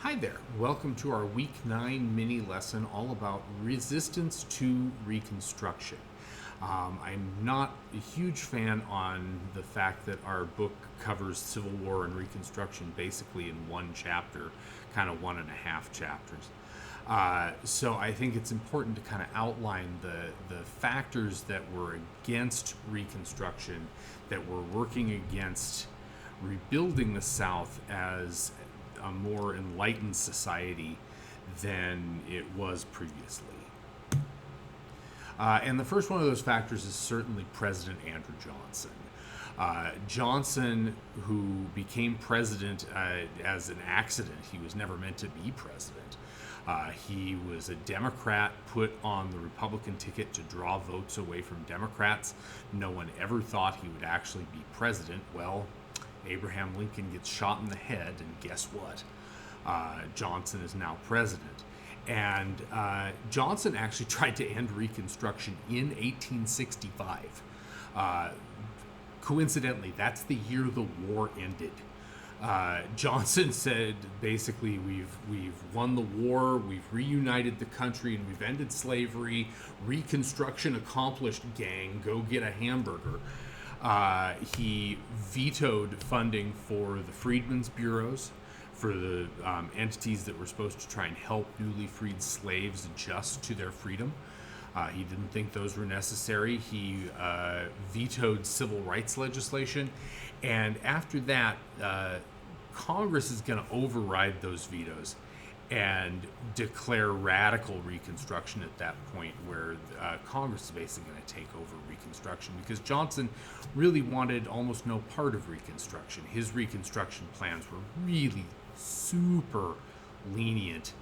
Hi there. Welcome to our Week 9 mini lesson all about resistance to Reconstruction. I'm not a huge fan on the fact that our book covers Civil War and Reconstruction basically in one chapter, kind of 1.5 chapters. So I think it's important to kind of outline the factors that were against Reconstruction, that were working against rebuilding the South as a more enlightened society than it was previously. And the first one of those factors is certainly President Andrew Johnson. Johnson, who became president as an accident, he was never meant to be president. He was a Democrat put on the Republican ticket to draw votes away from Democrats. No one ever thought he would actually be president. Well, Abraham Lincoln gets shot in the head, and guess what? Johnson is now president. And Johnson actually tried to end Reconstruction in 1865. Coincidentally, that's the year the war ended. Johnson said basically, we've won the war, we've reunited the country, and we've ended slavery. Reconstruction accomplished, gang. Go get a hamburger. He vetoed funding for the freedmen's bureaus, for the entities that were supposed to try and help newly freed slaves adjust to their freedom. He didn't think those were necessary. He vetoed civil rights legislation. And after that, Congress is going to override those vetoes and declare radical Reconstruction at that point, where Congress is basically going to take over Reconstruction, because Johnson really wanted almost no part of Reconstruction. His Reconstruction plans were really super lenient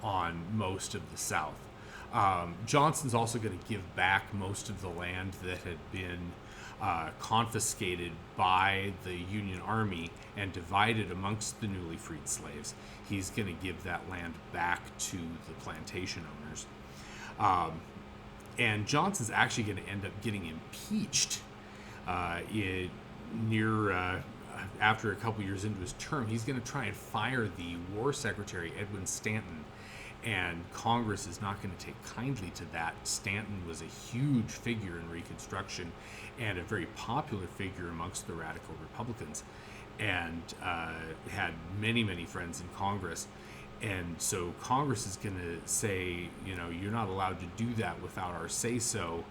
on most of the South. Johnson's also going to give back most of the land that had been confiscated by the Union Army and divided amongst the newly freed slaves. He's going to give that land back to the plantation owners. And Johnson's actually going to end up getting impeached after a couple years into his term. He's going to try and fire the War Secretary, Edwin Stanton, and Congress is not going to take kindly to that. Stanton was a huge figure in Reconstruction and a very popular figure amongst the radical Republicans, and had many, many friends in Congress. And so Congress is going to say, you're not allowed to do that without our say-so,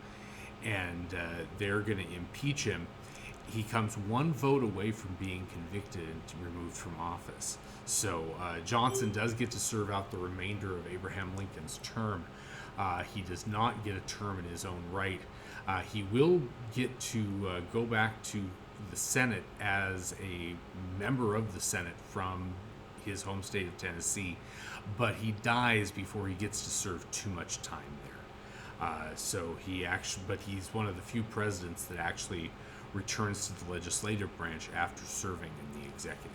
and they're going to impeach him. He comes one vote away from being convicted and removed from office. So Johnson does get to serve out the remainder of Abraham Lincoln's term. He does not get a term in his own right. He will get to go back to the Senate as a member of the Senate from his home state of Tennessee, but he dies before he gets to serve too much time there. But he's one of the few presidents that actually returns to the legislative branch after serving in the executive.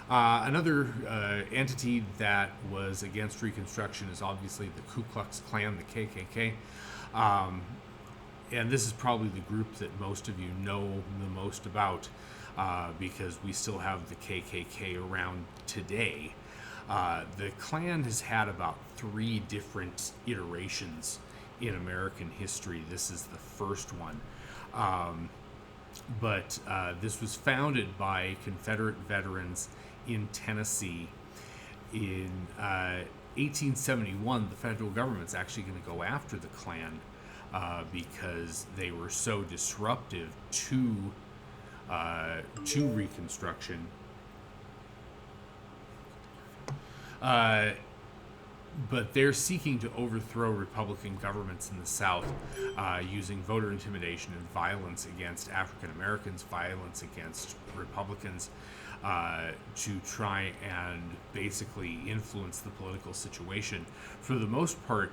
Another entity that was against Reconstruction is obviously the Ku Klux Klan, the KKK. And this is probably the group that most of you know the most about, because we still have the KKK around today. The Klan has had about 3 different iterations in American history. This is the first one. But this was founded by Confederate veterans in Tennessee. In 1871, the federal government's actually going to go after the Klan because they were so disruptive to Reconstruction. But they're seeking to overthrow Republican governments in the South using voter intimidation and violence against African Americans, violence against Republicans, to try and basically influence the political situation. For the most part,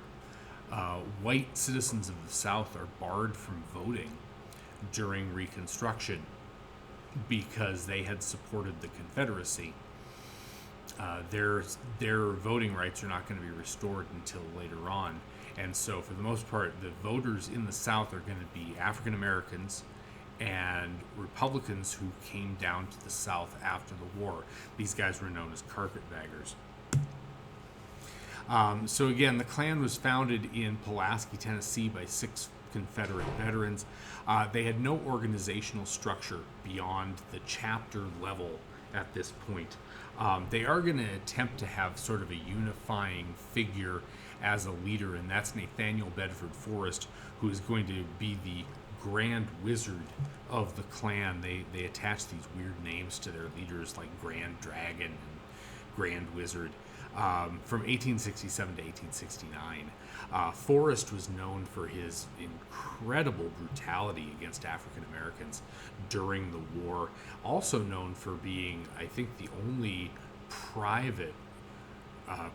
white citizens of the South are barred from voting during Reconstruction because they had supported the Confederacy. Their voting rights are not going to be restored until later on. And so for the most part, the voters in the South are going to be African Americans and Republicans who came down to the South after the war. These guys were known as carpetbaggers. So again, the Klan was founded in Pulaski, Tennessee by 6 Confederate veterans. They had no organizational structure beyond the chapter level at this point. They are going to attempt to have sort of a unifying figure as a leader, and that's Nathaniel Bedford Forrest, who is going to be the Grand Wizard of the Klan. They attach these weird names to their leaders like Grand Dragon and Grand Wizard. From 1867 to 1869. Forrest was known for his incredible brutality against African Americans during the war. Also known for being, I think, the only private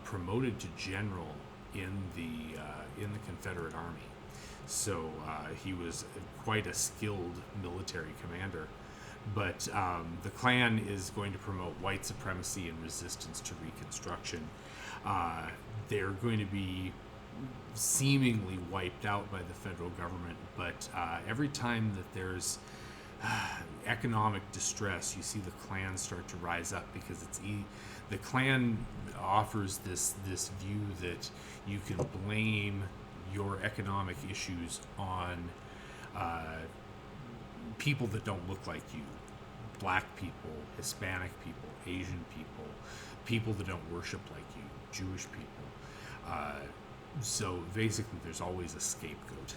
promoted to general in the Confederate Army. So he was quite a skilled military commander. But the Klan is going to promote white supremacy and resistance to Reconstruction. They're going to be seemingly wiped out by the federal government, but every time that there's economic distress, you see the Klan start to rise up, because the Klan offers this view that you can blame your economic issues on people that don't look like you. Black people, Hispanic people, Asian people, people that don't worship like you, Jewish people. So basically there's always a scapegoat.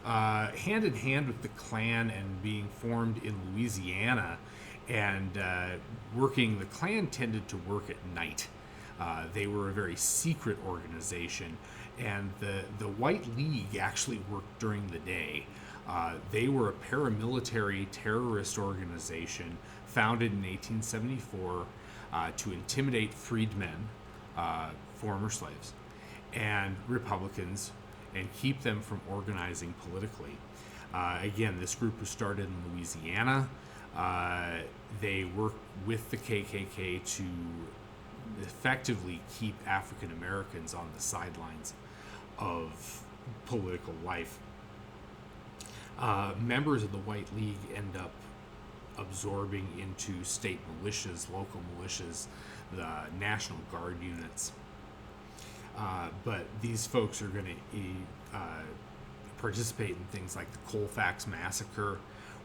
Hand in hand with the Klan and being formed in Louisiana and the Klan tended to work at night. They were a very secret organization, and the White League actually worked during the day. They were a paramilitary terrorist organization founded in 1874 to intimidate freedmen, former slaves, and Republicans, and keep them from organizing politically. Again, this group was started in Louisiana. They worked with the KKK to effectively keep African Americans on the sidelines of political life. Members of the White League end up absorbing into state militias, local militias, the National Guard units. But these folks are going to participate in things like the Colfax Massacre,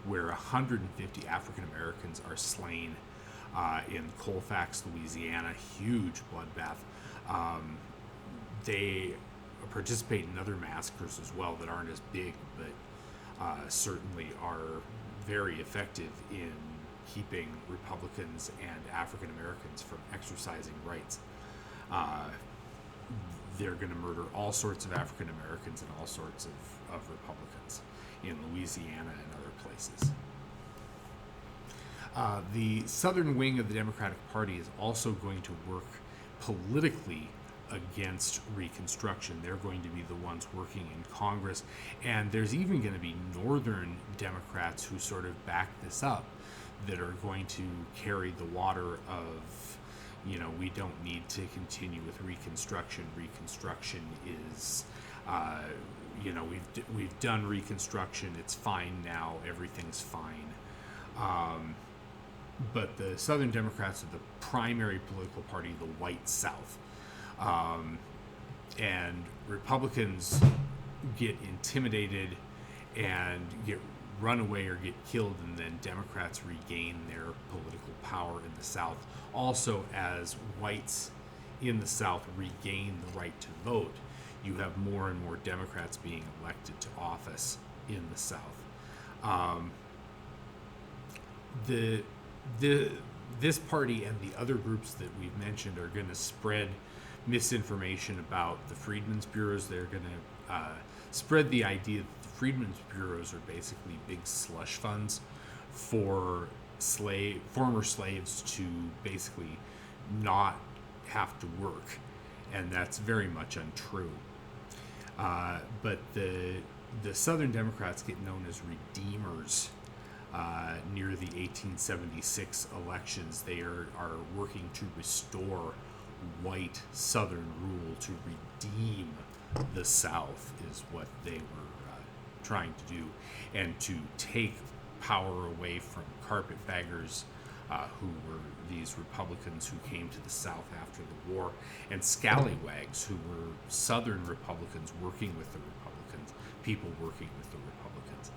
where 150 African Americans are slain in Colfax, Louisiana. Huge bloodbath. They participate in other massacres as well that aren't as big, but certainly are very effective in keeping Republicans and African Americans from exercising rights. They're going to murder all sorts of African Americans and all sorts of Republicans in Louisiana and other places. The southern wing of the Democratic Party is also going to work politically against Reconstruction. They're going to be the ones working in Congress, and there's even going to be northern Democrats who sort of back this up, that are going to carry the water of, we don't need to continue with Reconstruction. Reconstruction is, we've done Reconstruction. It's fine now. Everything's fine. But the Southern Democrats are the primary political party, the White South. And Republicans get intimidated and get run away or get killed, and then Democrats regain their political power in the South. Also, as whites in the South regain the right to vote, you have more and more Democrats being elected to office in the South. This party and the other groups that we've mentioned are going to spread misinformation about the Freedmen's Bureaus. They're going to spread the idea that the Freedmen's Bureaus are basically big slush funds for former slaves to basically not have to work, and that's very much untrue. But the Southern Democrats get known as redeemers. Near the 1876 elections, they are working to restore white Southern rule, to redeem the South, is what they were trying to do, and to take power away from carpetbaggers, who were these Republicans who came to the South after the war, and scallywags who were Southern Republicans working with the Republicans, people working with the Republicans,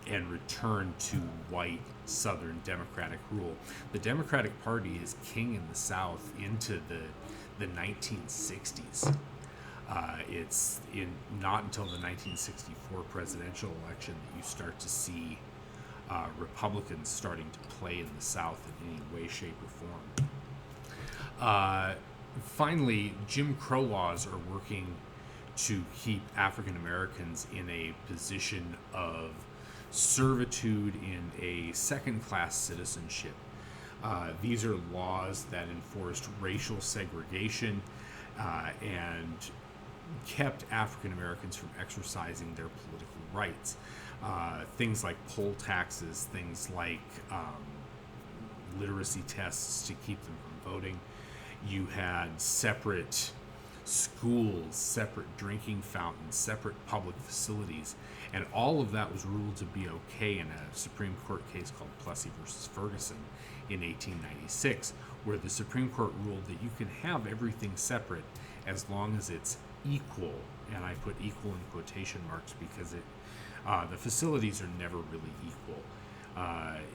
and return to white Southern Democratic rule. The Democratic Party is king in the South into the 1960s. It's not until the 1964 presidential election that you start to see Republicans starting to play in the South in any way, shape, or form. Finally, Jim Crow laws are working to keep African Americans in a position of servitude in a second-class citizenship. These are laws that enforced racial segregation and kept African Americans from exercising their political rights. Things like poll taxes, things like literacy tests to keep them from voting. You had separate schools, separate drinking fountains, separate public facilities, and all of that was ruled to be okay in a Supreme Court case called Plessy versus Ferguson in 1896, where the Supreme Court ruled that you can have everything separate as long as it's equal, and I put equal in quotation marks because the facilities are never really equal.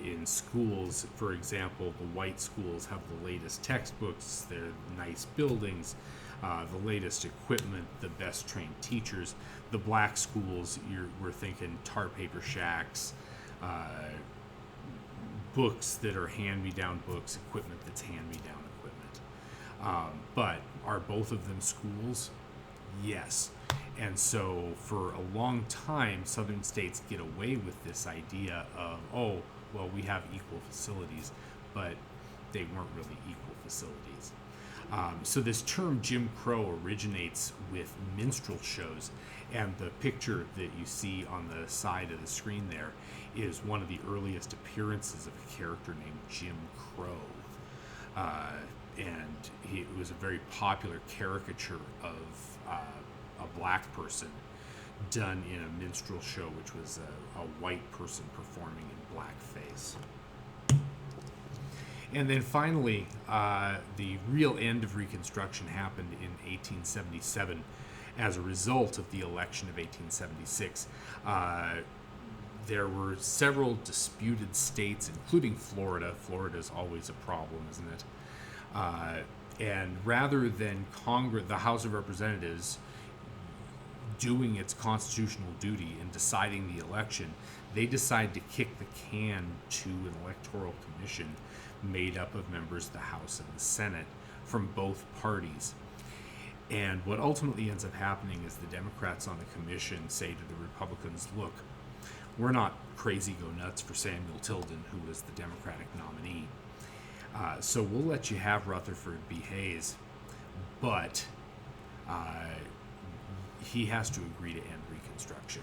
In schools, for example, the white schools have the latest textbooks, they're nice buildings, the latest equipment, the best trained teachers. The black schools, we're thinking tar paper shacks, books that are hand-me-down books, equipment that's hand-me-down equipment. But are both of them schools? Yes. And so for a long time, southern states get away with this idea of, oh, well, we have equal facilities, but they weren't really equal facilities. So this term Jim Crow originates with minstrel shows, and the picture that you see on the side of the screen there is one of the earliest appearances of a character named Jim Crow. And it was a very popular caricature of a black person done in a minstrel show, which was a white person performing in blackface. And then finally, the real end of Reconstruction happened in 1877 as a result of the election of 1876. There were several disputed states, including Florida. Florida's always a problem, isn't it? And rather than Congress, the House of Representatives, doing its constitutional duty and deciding the election, they decide to kick the can to an electoral commission made up of members of the House and the Senate from both parties. And what ultimately ends up happening is the Democrats on the commission say to the Republicans, look, we're not crazy go nuts for Samuel Tilden, who was the Democratic nominee. So we'll let you have Rutherford B. Hayes, but he has to agree to end Reconstruction,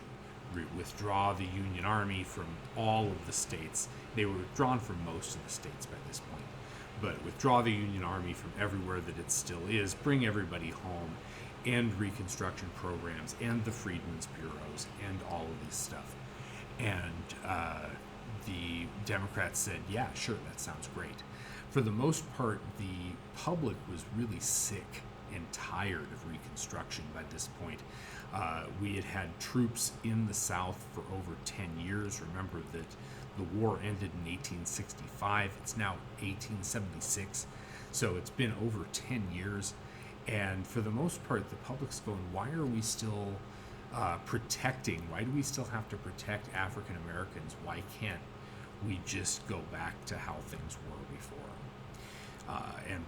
withdraw the Union Army from all of the states. They were withdrawn from most of the states by this point, but withdraw the Union Army from everywhere that it still is, bring everybody home, end Reconstruction programs, and the Freedmen's Bureaus, and all of this stuff. And the Democrats said, yeah, sure, that sounds great. For the most part, the public was really sick and tired of Reconstruction by this point. We had had troops in the South for over 10 years. Remember that the war ended in 1865. It's now 1876. So it's been over 10 years. And for the most part, the public's going, why are we still protecting? Why do we still have to protect African Americans? Why can't we just go back to how things were before? And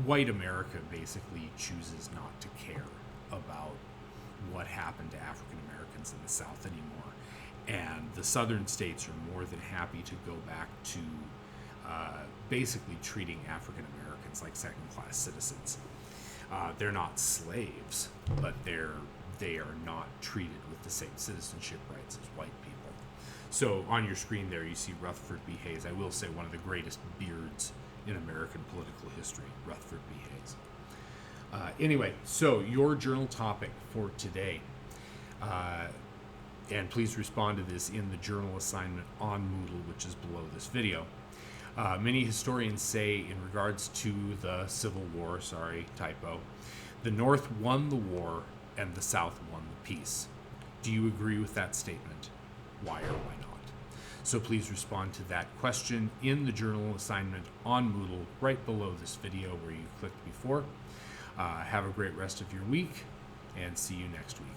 white America basically chooses not to care about what happened to African Americans in the South anymore. And the southern states are more than happy to go back to basically treating African Americans like second-class citizens. They're not slaves, but they are not treated with the same citizenship rights as white people. So on your screen there, you see Rutherford B. Hayes. I will say one of the greatest beards in American political history, Rutherford B. Hayes. Anyway, so your journal topic for today. And please respond to this in the journal assignment on Moodle, which is below this video. Many historians say, in regards to the Civil War, typo, the North won the war and the South won the peace. Do you agree with that statement? Why or why not? So please respond to that question in the journal assignment on Moodle right below this video where you clicked before. Have a great rest of your week, and see you next week.